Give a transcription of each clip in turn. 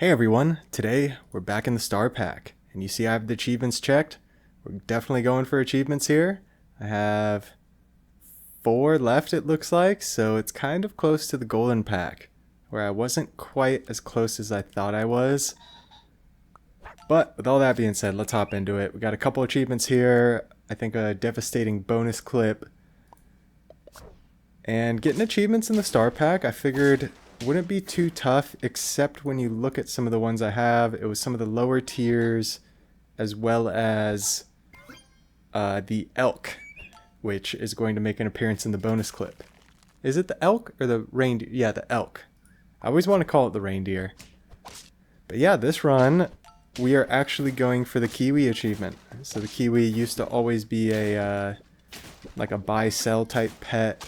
Hey everyone, today we're back in the star pack, and you see I have the achievements checked. We're definitely going for achievements here. I have 4 left it looks like, so it's kind of close to the golden pack, where I wasn't quite as close as I thought I was. But with all that being said, let's hop into it. We got a couple achievements here, I think a devastating bonus clip. And getting achievements in the star pack, I figured wouldn't be too tough, except when you look at some of the ones I have. It was some of the lower tiers, as well as the elk, which is going to make an appearance in the bonus clip. Is it the elk or the reindeer? Yeah, the elk. I always want to call it the reindeer. But yeah, this run, we are actually going for the Kiwi achievement. So the Kiwi used to always be a like a buy-sell type pet.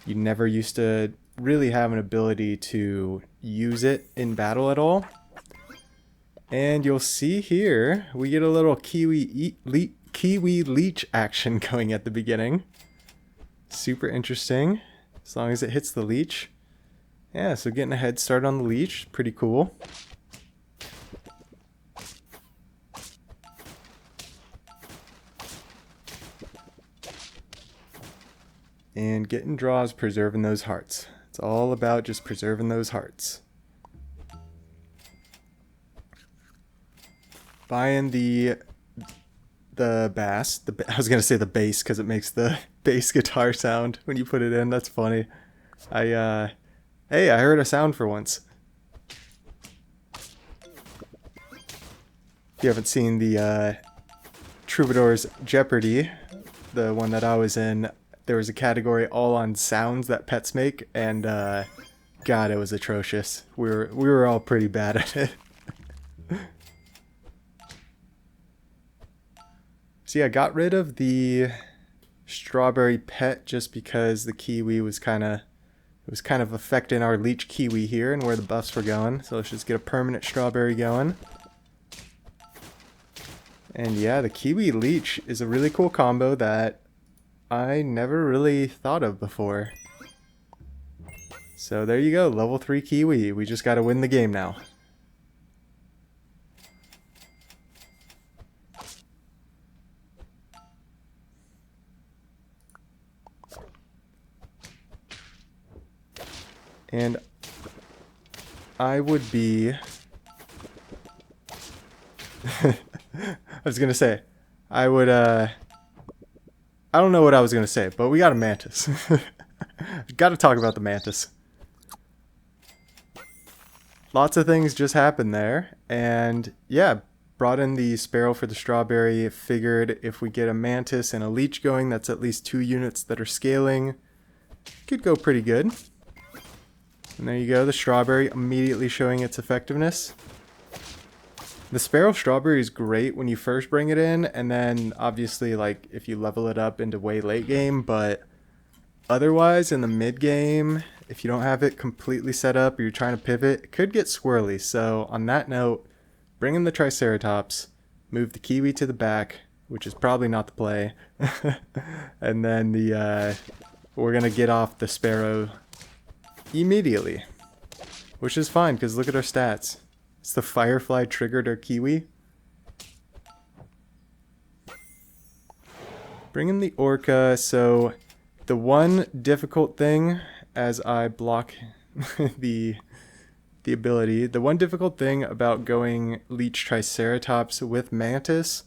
You never used to really have an ability to use it in battle at all. And you'll see here, we get a little Kiwi leech action going at the beginning. Super interesting, as long as it hits the leech. Yeah, so getting a head start on the leech, pretty cool. And getting draws, preserving those hearts. It's all about just preserving those hearts. Buying the bass. I was gonna say the bass because it makes the bass guitar sound when you put it in. That's funny. Hey, I heard a sound for once. If you haven't seen the Troubadour's Jeopardy, the one that I was in, there was a category all on sounds that pets make, and God, it was atrocious. We were all pretty bad at it. So yeah, I got rid of the strawberry pet just because the kiwi was kind of affecting our leech kiwi here and where the buffs were going. So let's just get a permanent strawberry going. And yeah, the kiwi leech is a really cool combo that I never really thought of before. So there you go, level 3 Kiwi. We just gotta win the game now. And I would be... I was gonna say, I would, I don't know what I was going to say, but we got a mantis. Got to talk about the mantis. Lots of things just happened there. And yeah, brought in the sparrow for the strawberry. Figured if we get a mantis and a leech going, that's at least 2 units that are scaling. Could go pretty good. And there you go, the strawberry immediately showing its effectiveness. The sparrow strawberry is great when you first bring it in, and then obviously like if you level it up into way late game, but otherwise in the mid game, if you don't have it completely set up or you're trying to pivot, it could get squirrely. So on that note, bring in the Triceratops, move the Kiwi to the back, which is probably not the play, and then we're gonna get off the sparrow immediately, which is fine because look at our stats. It's the Firefly triggered our Kiwi. Bring in the Orca. So the one difficult thing as I block the ability, the one difficult thing about going Leech Triceratops with Mantis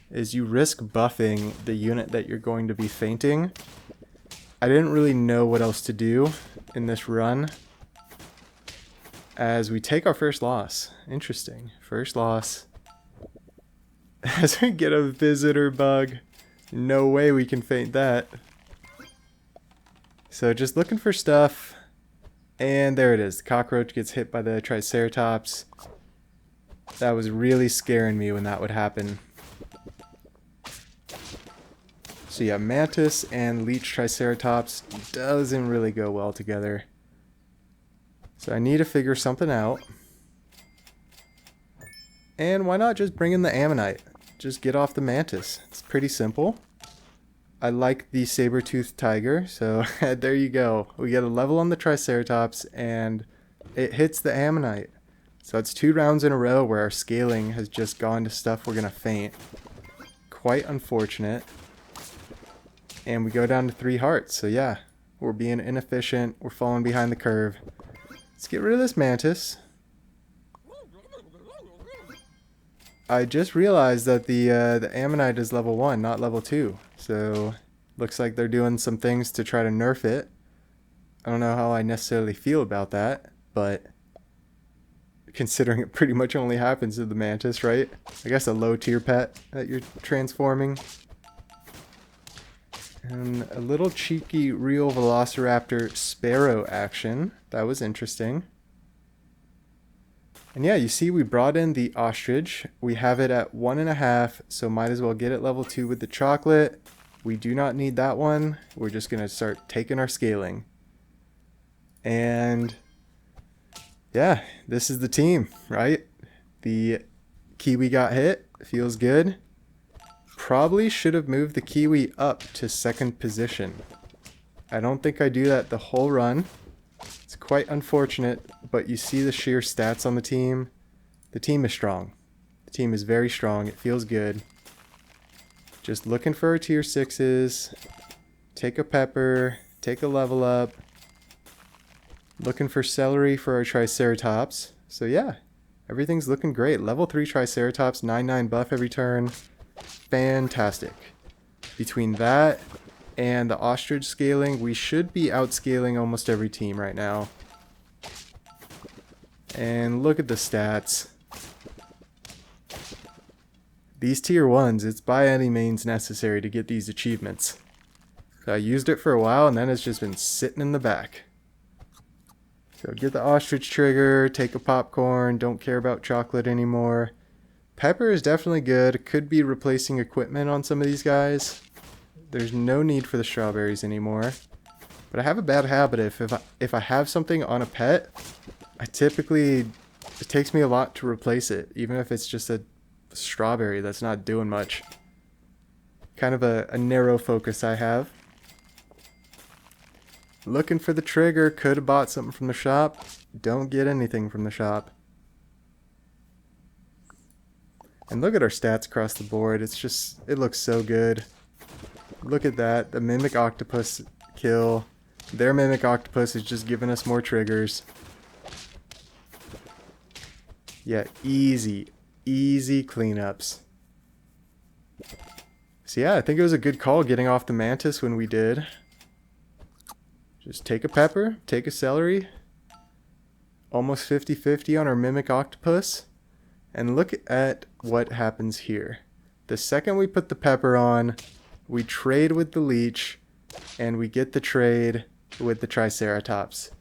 is you risk buffing the unit that you're going to be fainting. I didn't really know what else to do in this run, as we take our first loss. Interesting. First loss. As we get a visitor bug. No way we can feint that. So just looking for stuff. And there it is. The cockroach gets hit by the Triceratops. That was really scaring me when that would happen. So yeah, Mantis and Leech Triceratops doesn't really go well together. So I need to figure something out. And why not just bring in the Ammonite? Just get off the Mantis. It's pretty simple. I like the saber-toothed tiger, so there you go. We get a level on the Triceratops, and it hits the Ammonite. So that's 2 rounds in a row where our scaling has just gone to stuff we're going to faint. Quite unfortunate. And we go down to 3 hearts. So yeah, we're being inefficient. We're falling behind the curve. Let's get rid of this mantis. I just realized that the ammonite is level 1, not level 2. So looks like they're doing some things to try to nerf it. I don't know how I necessarily feel about that, but considering it pretty much only happens to the mantis, right? I guess a low tier pet that you're transforming. And a little cheeky real velociraptor sparrow action. That was interesting. And yeah, you see we brought in the ostrich. We have it at 1.5, so might as well get it level 2 with the chocolate. We do not need that one. We're just going to start taking our scaling. And yeah, this is the team, right? The Kiwi got hit. Feels good. Probably should have moved the Kiwi up to 2nd position. I don't think I do that the whole run. It's quite unfortunate, but you see the sheer stats on the team. The team is strong. The team is very strong. It feels good. Just looking for our tier 6s. Take a pepper. Take a level up. Looking for celery for our triceratops. So yeah, everything's looking great. Level 3 triceratops, 9/9 buff every turn. Fantastic. Between that and the ostrich scaling, we should be outscaling almost every team right now. And look at the stats. These tier 1s, it's by any means necessary to get these achievements. So I used it for a while and then it's just been sitting in the back. So get the ostrich trigger, take a popcorn, don't care about chocolate anymore. Pepper is definitely good. Could be replacing equipment on some of these guys. There's no need for the strawberries anymore. But I have a bad habit if I have something on a pet, it takes me a lot to replace it, even if it's just a strawberry that's not doing much. Kind of a narrow focus I have. Looking for the trigger, could have bought something from the shop. Don't get anything from the shop. And look at our stats across the board. It's just, it looks so good. Look at that, the Mimic Octopus kill. Their Mimic Octopus is just giving us more triggers. Yeah, easy cleanups. So yeah, I think it was a good call getting off the mantis when we did. Just take a pepper, take a celery. Almost 50-50 on our Mimic Octopus. And look at what happens here. The second we put the pepper on, we trade with the leech, and we get the trade with the Triceratops.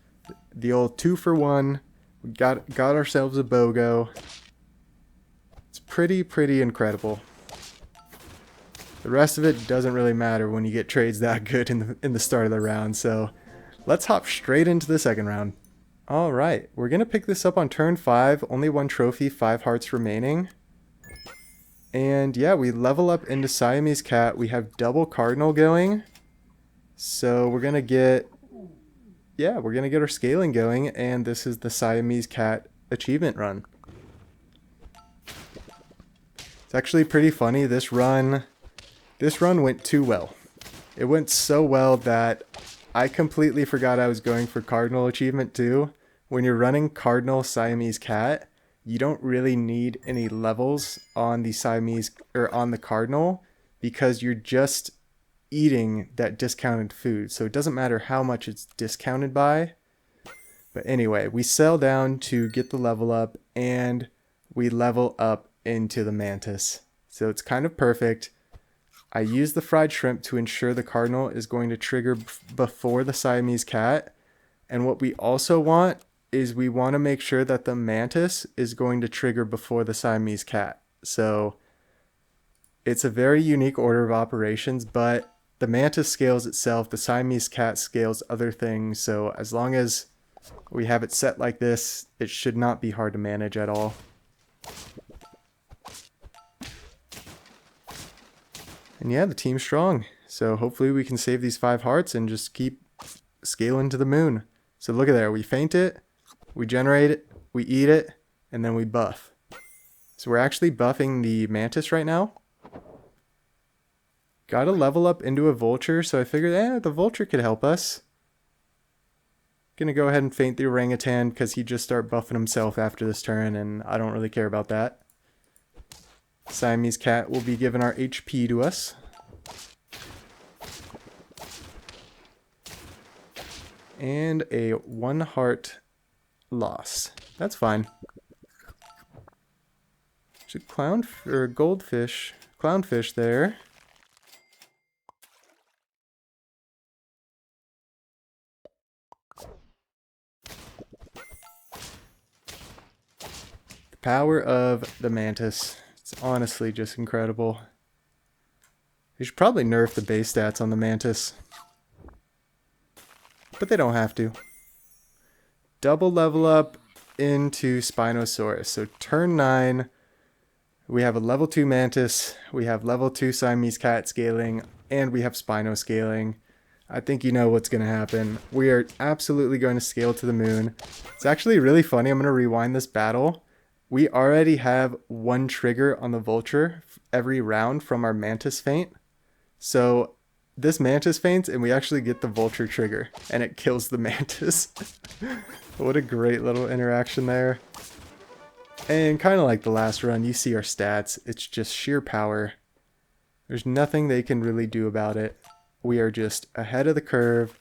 The old 2-for-1. We got ourselves a BOGO. It's pretty incredible. The rest of it doesn't really matter when you get trades that good in the start of the round, so let's hop straight into the second round. Alright, we're going to pick this up on turn 5, only 1 trophy, 5 hearts remaining. And yeah, we level up into Siamese Cat, we have double Cardinal going. So we're going to get our scaling going, and this is the Siamese Cat achievement run. It's actually pretty funny, this run went too well. It went so well that I completely forgot I was going for Cardinal Achievement too. When you're running Cardinal Siamese Cat, you don't really need any levels on the Siamese or on the Cardinal because you're just eating that discounted food. So it doesn't matter how much it's discounted by. But anyway, we sell down to get the level up and we level up into the mantis. So it's kind of perfect. I use the fried shrimp to ensure the Cardinal is going to trigger before the Siamese Cat. And what we also want is we want to make sure that the mantis is going to trigger before the Siamese Cat. So it's a very unique order of operations, but the mantis scales itself, the Siamese Cat scales other things. So as long as we have it set like this, it should not be hard to manage at all. And yeah, the team's strong. So hopefully we can save these 5 hearts and just keep scaling to the moon. So look at there, we faint it, we generate it, we eat it, and then we buff. So we're actually buffing the mantis right now. Got to level up into a vulture, so I figured, the vulture could help us. Gonna go ahead and faint the orangutan because he'd just start buffing himself after this turn, and I don't really care about that. Siamese Cat will be giving our HP to us. And a 1 heart loss. That's fine. There's a clown or goldfish, clownfish there. The power of the mantis. It's honestly just incredible. You should probably nerf the base stats on the mantis. But they don't have to. Double level up into Spinosaurus. So turn 9, we have a level 2 mantis, we have level 2 Siamese Cat scaling, and we have Spino scaling. I think you know what's going to happen. We are absolutely going to scale to the moon. It's actually really funny. I'm going to rewind this battle. We already have 1 trigger on the vulture every round from our mantis feint. So this mantis faints and we actually get the vulture trigger and it kills the mantis. What a great little interaction there. And kind of like the last run, you see our stats. It's just sheer power. There's nothing they can really do about it. We are just ahead of the curve.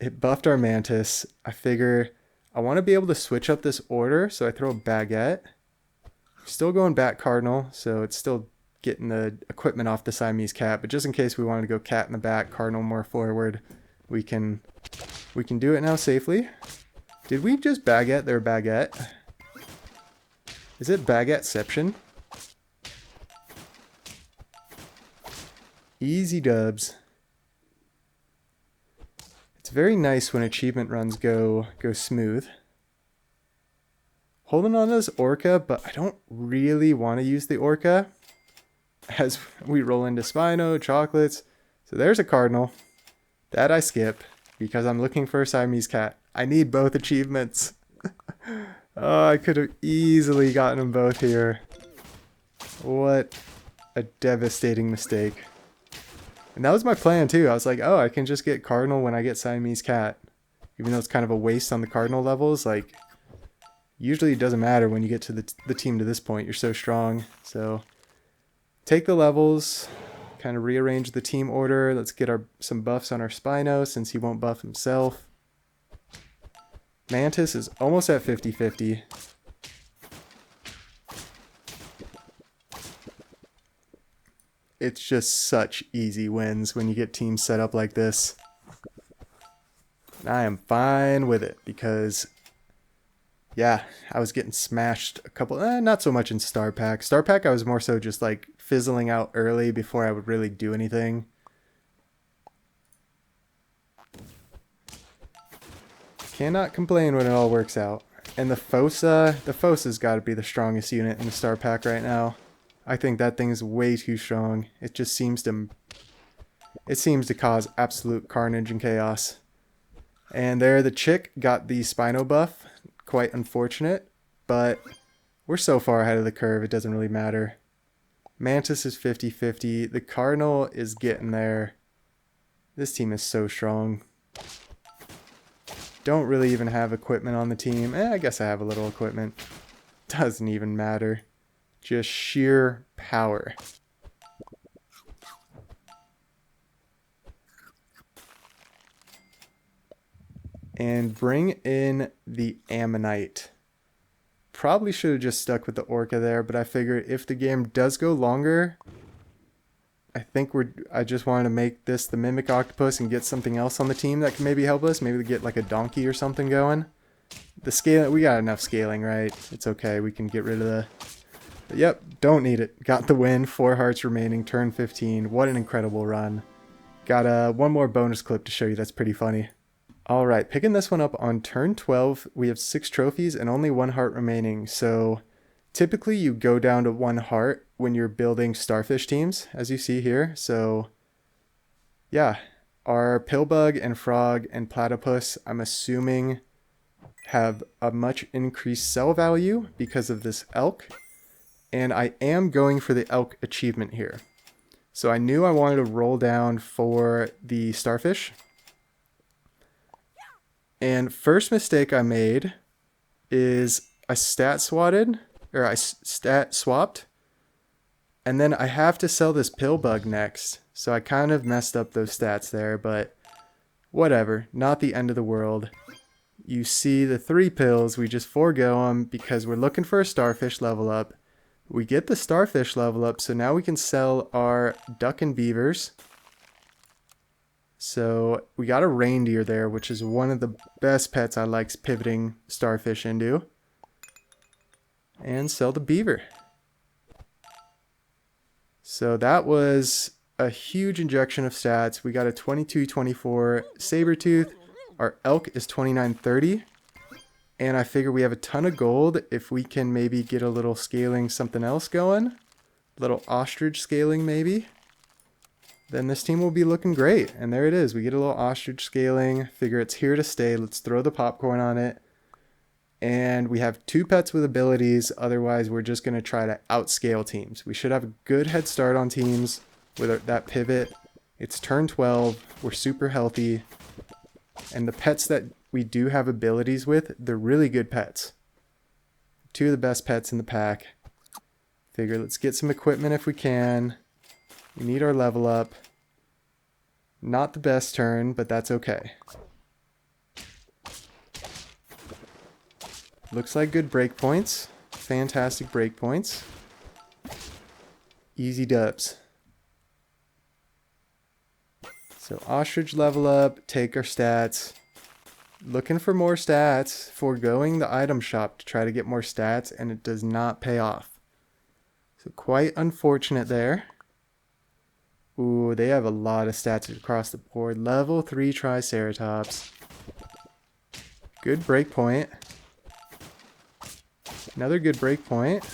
It buffed our mantis. I figure I want to be able to switch up this order, so I throw a baguette. Still going back Cardinal, so it's still getting the equipment off the Siamese Cat, but just in case we wanted to go cat in the back, Cardinal more forward, we can do it now safely. Did we just baguette their baguette? Is it baguetteception? Easy dubs. It's very nice when achievement runs go smooth. Holding on to this orca, but I don't really want to use the orca as we roll into Spino, chocolates. So there's a Cardinal. That I skip because I'm looking for a Siamese Cat. I need both achievements. Oh, I could have easily gotten them both here. What a devastating mistake. And that was my plan too. I was like, oh, I can just get Cardinal when I get Siamese Cat. Even though it's kind of a waste on the Cardinal levels, like, usually it doesn't matter when you get to the team to this point. You're so strong. So take the levels, kind of rearrange the team order. Let's get some buffs on our Spino since he won't buff himself. Mantis is almost at 50-50. It's just such easy wins when you get teams set up like this. And I am fine with it because, yeah, I was getting smashed a couple, not so much in Star Pack. Star Pack I was more so just like fizzling out early before I would really do anything. Cannot complain when it all works out. And the Fosa's got to be the strongest unit in the Star Pack right now. I think that thing is way too strong. It just seems to cause absolute carnage and chaos. And there, the chick got the Spino buff. Quite unfortunate, but we're so far ahead of the curve, it doesn't really matter. Mantis is 50-50. The Cardinal is getting there. This team is so strong. Don't really even have equipment on the team. I guess I have a little equipment. Doesn't even matter. Just sheer power. And bring in the Ammonite. Probably should have just stuck with the Orca there, but I figured if the game does go longer, I just wanted to make this the Mimic Octopus and get something else on the team that can maybe help us. Maybe get like a donkey or something going. The scale, we got enough scaling, right? It's okay, we can get rid of the... But yep, don't need it. Got the win, 4 hearts remaining, turn 15. What an incredible run. Got one more bonus clip to show you that's pretty funny. Alright, picking this one up on turn 12, we have 6 trophies and only 1 heart remaining. So typically you go down to 1 heart when you're building starfish teams, as you see here. So yeah, our pillbug and frog and platypus, I'm assuming have a much increased sell value because of this elk. And I am going for the elk achievement here. So I knew I wanted to roll down for the starfish. And first mistake I made is I stat swapped. And then I have to sell this pill bug next. So I kind of messed up those stats there, but whatever. Not the end of the world. You see the 3 pills, we just forego them because we're looking for a starfish level up. We get the starfish level up, so now we can sell our duck and beavers. So we got a reindeer there, which is one of the best pets I like pivoting starfish into. And sell the beaver. So that was a huge injection of stats. We got a 22-24 Sabertooth. Our elk is 29-30. And I figure we have a ton of gold if we can maybe get a little scaling something else going. A little ostrich scaling maybe. Then this team will be looking great. And there it is. We get a little ostrich scaling. Figure it's here to stay. Let's throw the popcorn on it. And we have 2 pets with abilities. Otherwise, we're just going to try to outscale teams. We should have a good head start on teams with that pivot. It's turn 12. We're super healthy. And the pets that we do have abilities with, they're really good pets. 2 of the best pets in the pack. Figure let's get some equipment if we can. We need our level up. Not the best turn, but that's okay. Looks like good breakpoints. Fantastic breakpoints. Easy dubs. So ostrich level up, take our stats. Looking for more stats, foregoing the item shop to try to get more stats, and it does not pay off. So quite unfortunate there. Ooh, they have a lot of stats across the board. Level 3 Triceratops. Good breakpoint. Another good breakpoint.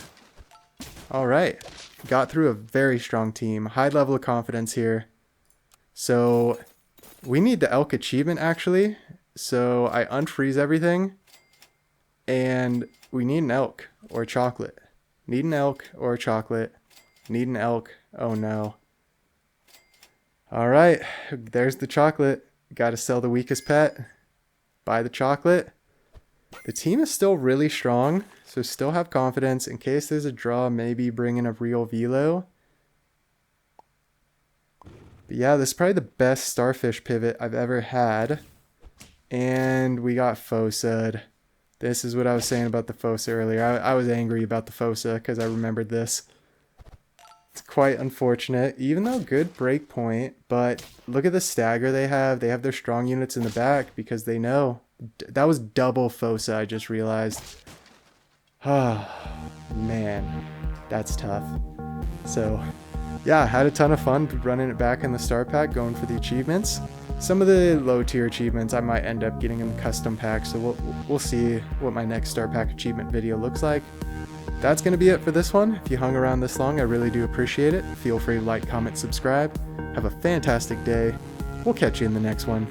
Alright. Got through a very strong team. High level of confidence here. So we need the elk achievement actually. So I unfreeze everything. And we need an elk or chocolate. Need an elk or a chocolate. Need an elk. Oh no. Alright. There's the chocolate. Gotta sell the weakest pet. Buy the chocolate. The team is still really strong, so still have confidence. In case there's a draw, maybe bring in a real velo. But yeah, this is probably the best starfish pivot I've ever had. And we got Fosa'd. This is what I was saying about the Fosa earlier. I was angry about the Fosa because I remembered this. It's quite unfortunate, even though good break point. But look at the stagger they have. They have their strong units in the back because they know. That was double Fosa, I just realized. Oh, man. That's tough. So, yeah, had a ton of fun running it back in the star pack, going for the achievements. Some of the low tier achievements, I might end up getting them custom packs, so we'll see what my next star pack achievement video looks like. That's going to be it for this one. If you hung around this long, I really do appreciate it. Feel free to like, comment, subscribe. Have a fantastic day. We'll catch you in the next one.